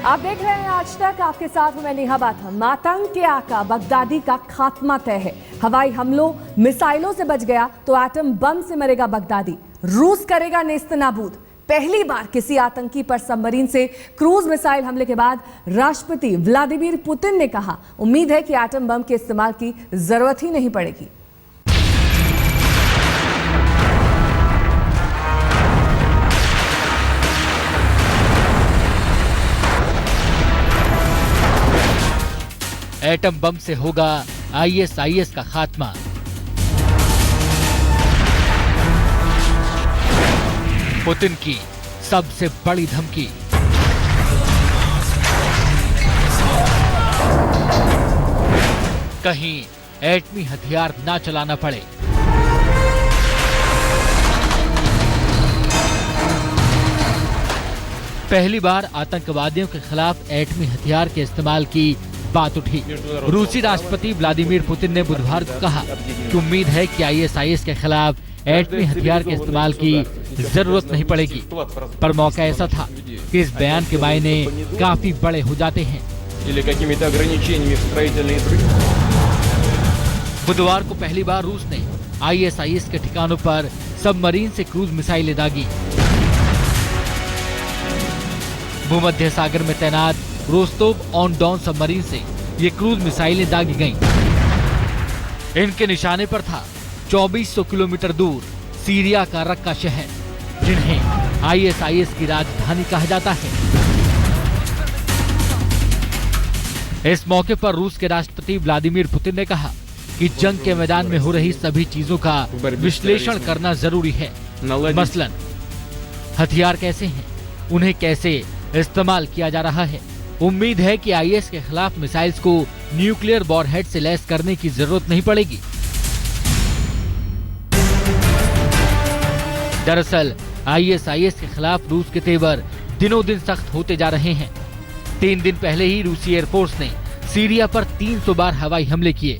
आप देख रहे हैं आज तक, आपके साथ हूं मैं नेहा बाथम। आतंक के आका बगदादी का खात्मा तय है। हवाई हमलों मिसाइलों से बच गया तो एटम बम से मरेगा बगदादी। रूस करेगा नेस्तनाबूद। पहली बार किसी आतंकी पर सबमरीन से क्रूज मिसाइल हमले के बाद राष्ट्रपति व्लादिमीर पुतिन ने कहा, उम्मीद है कि एटम बम के इस्तेमाल की जरूरत ही नहीं पड़ेगी। एटम बम से होगा आईएसआईएस का खात्मा। पुतिन की सबसे बड़ी धमकी। कहीं एटमी हथियार ना चलाना पड़े। पहली बार आतंकवादियों के खिलाफ एटमी हथियार के इस्तेमाल की बात उठी। रूसी राष्ट्रपति व्लादिमीर पुतिन ने बुधवार को कहा कि उम्मीद है कि आईएसआईएस के खिलाफ एटमी हथियार के इस्तेमाल की जरूरत नहीं पड़ेगी। पर मौका ऐसा था कि इस बयान के मायने काफी बड़े हो जाते हैं। बुधवार को पहली बार रूस ने आईएसआईएस के ठिकानों पर सबमरीन से क्रूज मिसाइलें दागी। भूमध्य सागर में तैनात रोस्तोव ऑन डॉन सबमरीन से ये क्रूज मिसाइलें दागी गईं। इनके निशाने पर था 2400 किलोमीटर दूर सीरिया का रक्का शहर, जिन्हें आईएसआईएस की राजधानी कहा जाता है। इस मौके पर रूस के राष्ट्रपति व्लादिमीर पुतिन ने कहा कि जंग के मैदान में हो रही सभी चीजों का विश्लेषण करना जरूरी है। मसलन हथियार कैसे हैं, उन्हें कैसे इस्तेमाल किया जा रहा है। उम्मीद है कि आईएस के खिलाफ मिसाइल्स को न्यूक्लियर वॉरहेड से लैस करने की जरूरत नहीं पड़ेगी। दरअसल आईएसआईएस के खिलाफ रूस के तेवर दिनों दिन सख्त होते जा रहे हैं। 3 दिन पहले ही रूसी एयरफोर्स ने सीरिया पर 300 बार हवाई हमले किए।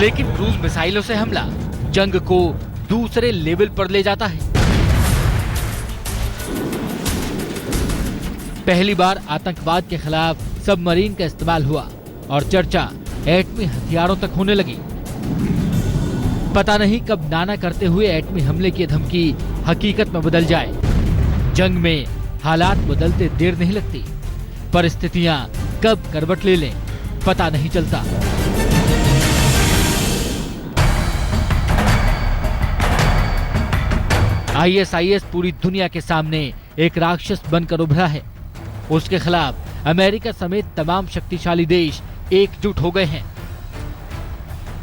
लेकिन क्रूज मिसाइलों से हमला जंग को दूसरे लेवल पर ले जाता है। पहली बार आतंकवाद के खिलाफ सबमरीन का इस्तेमाल हुआ और चर्चा एटमी हथियारों तक होने लगी। पता नहीं कब नाना करते हुए एटमी हमले की धमकी हकीकत में बदल जाए। जंग में हालात बदलते देर नहीं लगती। परिस्थितियां कब करवट ले लें पता नहीं चलता। आईएसआईएस पूरी दुनिया के सामने एक राक्षस बनकर उभरा है। उसके खिलाफ अमेरिका समेत तमाम शक्तिशाली देश एकजुट हो गए हैं।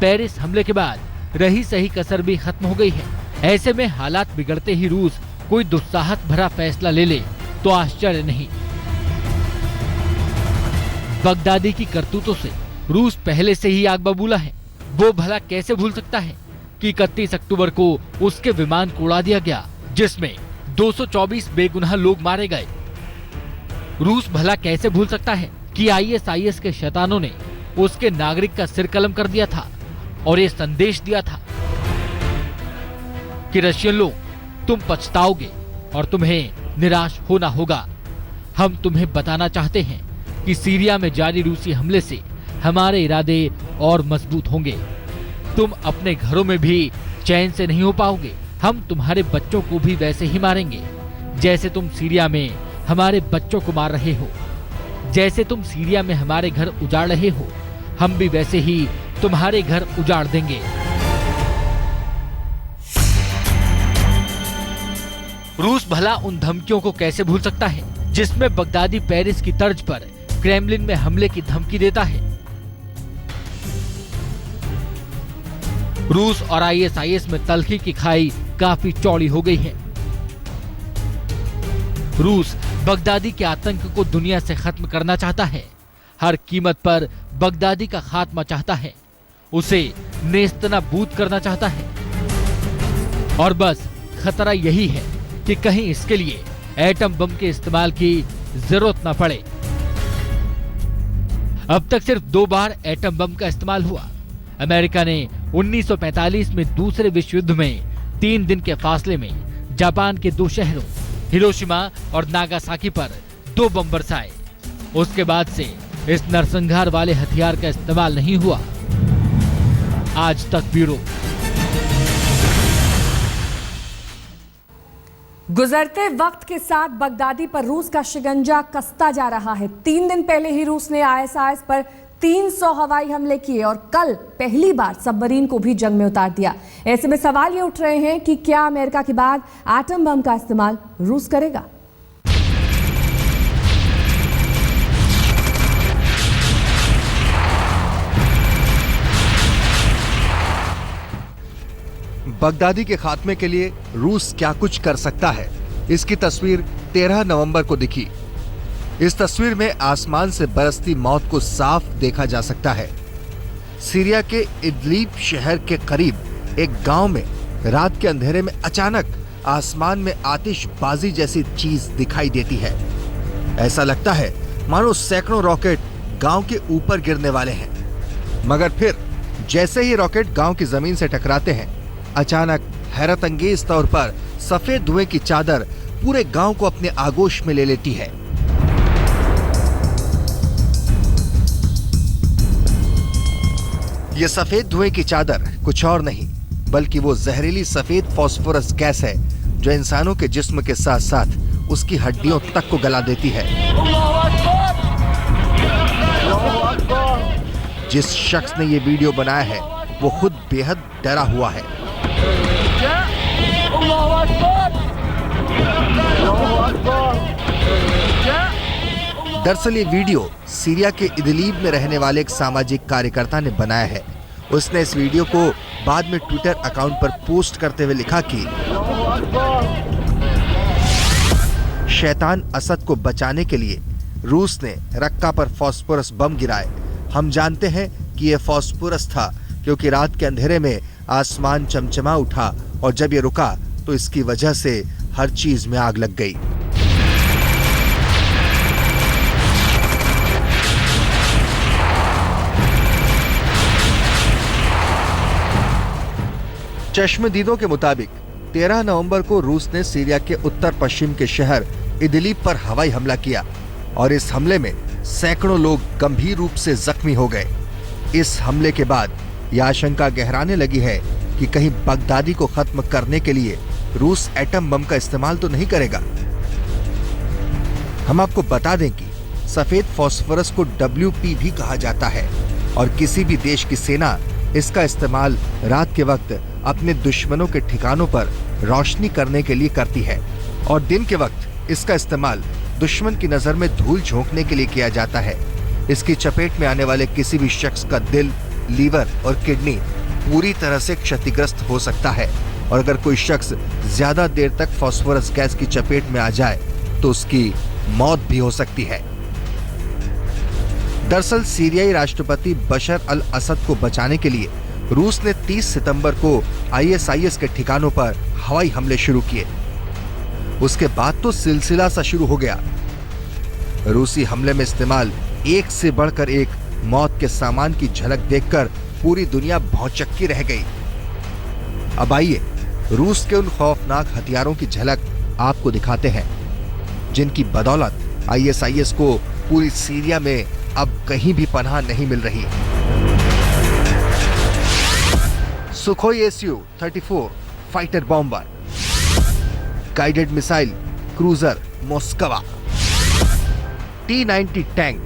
पेरिस हमले के बाद रही सही कसर भी खत्म हो गई है। ऐसे में हालात बिगड़ते ही रूस कोई दुस्साहस भरा फैसला ले ले तो आश्चर्य नहीं। बगदादी की करतूतों से रूस पहले से ही आग बबूला है। वो भला कैसे भूल सकता है कि 31 अक्टूबर को उसके विमान को उड़ा दिया गया, जिसमें 224 बेगुनाह लोग मारे गए। रूस भला कैसे भूल सकता है कि आईएसआईएस के शैतानों ने उसके नागरिक का सिर कलम कर दिया था और ये संदेश दिया था कि रशियन लोग, तुम पछताओगे और तुम्हें निराश होना होगा। हम तुम्हें बताना चाहते हैं कि सीरिया में जारी रूसी हमले से हमारे इरादे और मजबूत होंगे। तुम अपने घरों में भी चैन से नहीं हो पाओगे। हम तुम्हारे बच्चों को भी वैसे ही मारेंगे जैसे तुम सीरिया में हमारे बच्चों को मार रहे हो। जैसे तुम सीरिया में हमारे घर उजाड़ रहे हो, हम भी वैसे ही तुम्हारे घर उजाड़ देंगे। रूस भला उन धमकियों को कैसे भूल सकता है जिसमें बगदादी पेरिस की तर्ज पर क्रेमलिन में हमले की धमकी देता है। रूस और आईएसआईएस में तलखी की खाई काफी चौड़ी हो गई है। रूस बगदादी के आतंक को दुनिया से खत्म करना चाहता है। हर कीमत पर बगदादी का खात्मा चाहता है। उसे नेस्तनाबूद करना चाहता है। और बस खतरा यही है कि कहीं इसके लिए एटम बम के इस्तेमाल की जरूरत न पड़े। अब तक सिर्फ 2 बार एटम बम का इस्तेमाल हुआ। अमेरिका ने 1945 में दूसरे विश्व युद्ध में 3 दिन के फासले में जापान के 2 शहरों हिरोशिमा और नागासाकी पर 2 बम बरसाए। उसके बाद से इस नरसंहार वाले हथियार का इस्तेमाल नहीं हुआ। आज तक ब्यूरो। गुजरते वक्त के साथ बगदादी पर रूस का शिकंजा कसता जा रहा है। 3 दिन पहले ही रूस ने ISIS पर 300 हवाई हमले किए और कल पहली बार सबमरीन को भी जंग में उतार दिया। ऐसे में सवाल ये उठ रहे हैं कि क्या अमेरिका के बाद एटम बम का इस्तेमाल रूस करेगा? बगदादी के खात्मे के लिए रूस क्या कुछ कर सकता है, इसकी तस्वीर 13 नवंबर को दिखी। इस तस्वीर में आसमान से बरसती मौत को साफ देखा जा सकता है। सीरिया के इदलिब शहर के करीब एक गांव में रात के अंधेरे में अचानक आसमान में आतिशबाजी जैसी चीज दिखाई देती है। ऐसा लगता है मानो सैकड़ों रॉकेट गांव के ऊपर गिरने वाले हैं, मगर फिर जैसे ही रॉकेट गांव की जमीन से टकराते हैं, अचानक हैरत अंगेज तौर पर सफेद धुएं की चादर पूरे गांव को अपने आगोश में ले लेती है। यह सफेद धुएं की चादर कुछ और नहीं बल्कि वो जहरीली सफेद फास्फोरस गैस है जो इंसानों के जिस्म के साथ साथ उसकी हड्डियों तक को गला देती है। जिस शख्स ने ये वीडियो बनाया है वो खुद बेहद डरा हुआ है। दरअसल ये वीडियो सीरिया के इदलिब में रहने वाले एक सामाजिक कार्यकर्ता ने बनाया है। उसने इस वीडियो को बाद में ट्विटर अकाउंट पर पोस्ट करते हुए लिखा कि शैतान असद को बचाने के लिए रूस ने रक्का पर फास्फोरस बम गिराए। हम जानते हैं कि यह फास्फोरस था क्योंकि रात के अंधेरे में आसमान चमचमा उठा और जब ये रुका तो इसकी वजह से हर चीज में आग लग गई। चश्मदीदों के मुताबिक 13 नवंबर को रूस ने सीरिया के उत्तर पश्चिम के शहर इदलिब पर हवाई हमला किया और इस हमले में सैकड़ों लोग गंभीर रूप से जख्मी हो गए। इस हमले के बाद यह आशंका गहराने लगी है कि कहीं बगदादी को खत्म करने के लिए रूस एटम बम का इस्तेमाल तो नहीं करेगा। हम आपको बता दें कि सफेद फास्फोरस को WP भी कहा जाता है और किसी भी देश की सेना इसका इस्तेमाल रात के वक्त अपने दुश्मनों के ठिकानों पर रोशनी करने के लिए करती है और दिन के वक्त इसका इस्तेमाल दुश्मन की नजर में धूल झोंकने के लिए किया जाता है। इसकी चपेट में आने वाले किसी भी शख्स का दिल, लीवर और किडनी पूरी तरह से क्षतिग्रस्त हो सकता है और अगर कोई शख्स ज्यादा देर तक फास्फोरस गैस की चपेट में आ जाए तो उसकी मौत भी हो सकती है। दरअसल सीरियाई राष्ट्रपति बशर अल असद को बचाने के लिए रूस ने 30 सितंबर को ISIS के ठिकानों पर हवाई हमले शुरू किए। उसके बाद तो सिलसिला सा शुरू हो गया। रूसी हमले में इस्तेमाल एक से बढ़कर एक मौत के सामान की झलक देखकर पूरी दुनिया भौचक्की रह गई। अब आइए रूस के उन खौफनाक हथियारों की झलक आपको दिखाते हैं जिनकी बदौलत ISIS को पूरी सीरिया में अब कहीं भी पनाह नहीं मिल रही। Sukhoi Su-34 fighter bomber, guided missile cruiser Moskva, T-90 tank,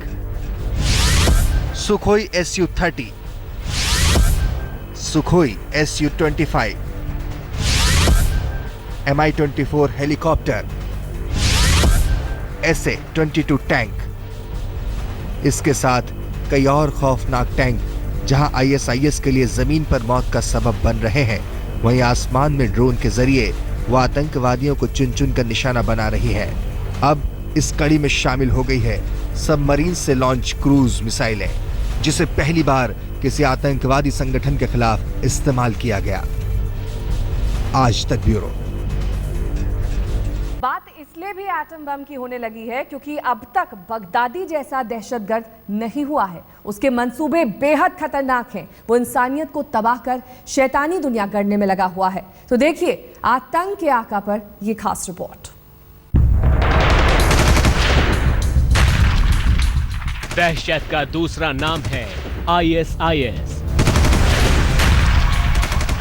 Sukhoi Su-30, Sukhoi Su-25, Mi-24 helicopter, SA-22 tank. इसके साथ कई और खौफनाक टैंक जहां ISIS के लिए जमीन पर मौत का सबब बन रहे हैं, वहीं आसमान में ड्रोन के जरिए वो आतंकवादियों को चुन चुन कर निशाना बना रही है। अब इस कड़ी में शामिल हो गई है सबमरीन से लॉन्च क्रूज मिसाइलें, जिसे पहली बार किसी आतंकवादी संगठन के खिलाफ इस्तेमाल किया गया। आज तक ब्यूरो। बात इसलिए भी एटम बम की होने लगी है क्योंकि अब तक बगदादी जैसा दहशतगर्द नहीं हुआ है। उसके मंसूबे बेहद खतरनाक हैं। वो इंसानियत को तबाह कर शैतानी दुनिया गढ़ने में लगा हुआ है। तो देखिए आतंक के आका पर यह खास रिपोर्ट। दहशत का दूसरा नाम है ISIS।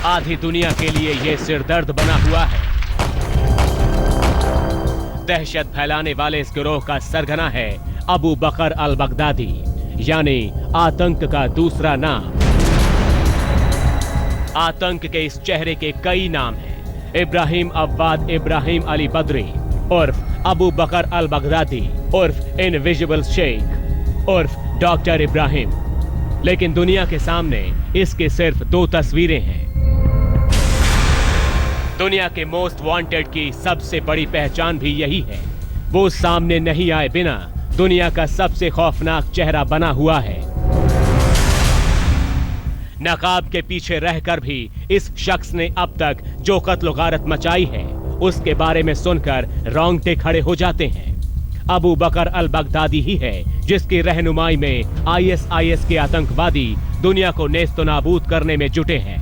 आधी दुनिया के लिए यह सिरदर्द बना हुआ है। दहशत फैलाने वाले इस गिरोह का सरगना है अबू बकर अल बगदादी, यानी आतंक का दूसरा नाम। आतंक के इस चेहरे के कई नाम हैं। इब्राहिम अव्वाद इब्राहिम अली बदरी उर्फ अबू बकर अल बगदादी उर्फ इनविजिबल शेख उर्फ डॉक्टर इब्राहिम। लेकिन दुनिया के सामने इसके सिर्फ 2 तस्वीरें हैं। दुनिया के मोस्ट वांटेड की सबसे बड़ी पहचान भी यही है। वो सामने नहीं आए बिना दुनिया का सबसे खौफनाक चेहरा बना हुआ है। नकाब के पीछे रहकर भी इस शख्स ने अब तक जो कत्ल गारत मचाई है उसके बारे में सुनकर रोंगटे खड़े हो जाते हैं। अबू बकर अल बगदादी ही है जिसकी रहनुमाई में ISIS के आतंकवादी दुनिया को नेस्तो नाबूद करने में जुटे हैं।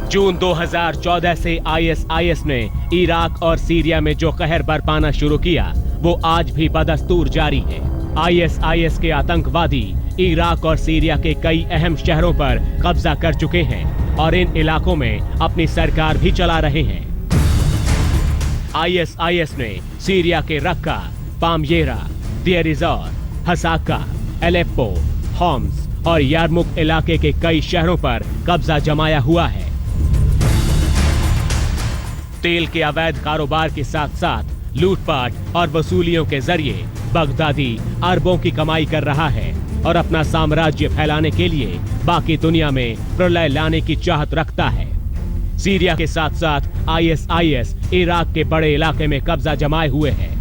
जून 2014 से ISIS ने इराक और सीरिया में जो कहर बरपाना शुरू किया वो आज भी बदस्तूर जारी है। ISIS के आतंकवादी इराक और सीरिया के कई अहम शहरों पर कब्जा कर चुके हैं और इन इलाकों में अपनी सरकार भी चला रहे हैं। ISIS ने सीरिया के रक्का, पामयेरा, देर इज़ोर, हसाका, एलेप्पो, होम्स और यारमुक इलाके के कई शहरों पर कब्जा जमाया हुआ है। तेल के अवैध कारोबार के साथ साथ लूटपाट और वसूलियों के जरिए बगदादी अरबों की कमाई कर रहा है और अपना साम्राज्य फैलाने के लिए बाकी दुनिया में प्रलय लाने की चाहत रखता है। सीरिया के साथ साथ ISIS इराक के बड़े इलाके में कब्जा जमाए हुए है।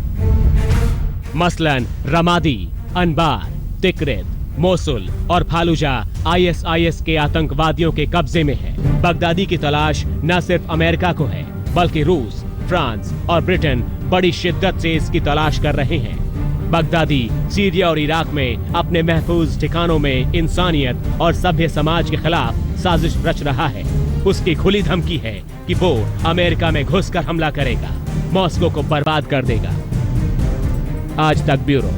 मसलन रमादी, अनबार, तिक्रित, मोसुल और फालुजा ISIS के आतंकवादियों के कब्जे में है। बगदादी की तलाश न सिर्फ अमेरिका को है बल्कि रूस, फ्रांस और ब्रिटेन बड़ी शिद्दत से इसकी तलाश कर रहे हैं। बगदादी सीरिया और इराक में अपने महफूज ठिकानों में इंसानियत और सभ्य समाज के खिलाफ साजिश रच रहा है। उसकी खुली धमकी है कि वो अमेरिका में घुसकर हमला करेगा, मॉस्को को बर्बाद कर देगा। आज तक ब्यूरो।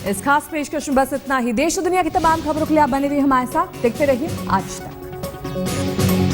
इस खास पेशकश में बस इतना ही। देश और दुनिया की तमाम खबरों के लिए आप बने रहिए हमारे साथ। देखते रहिए आज तक।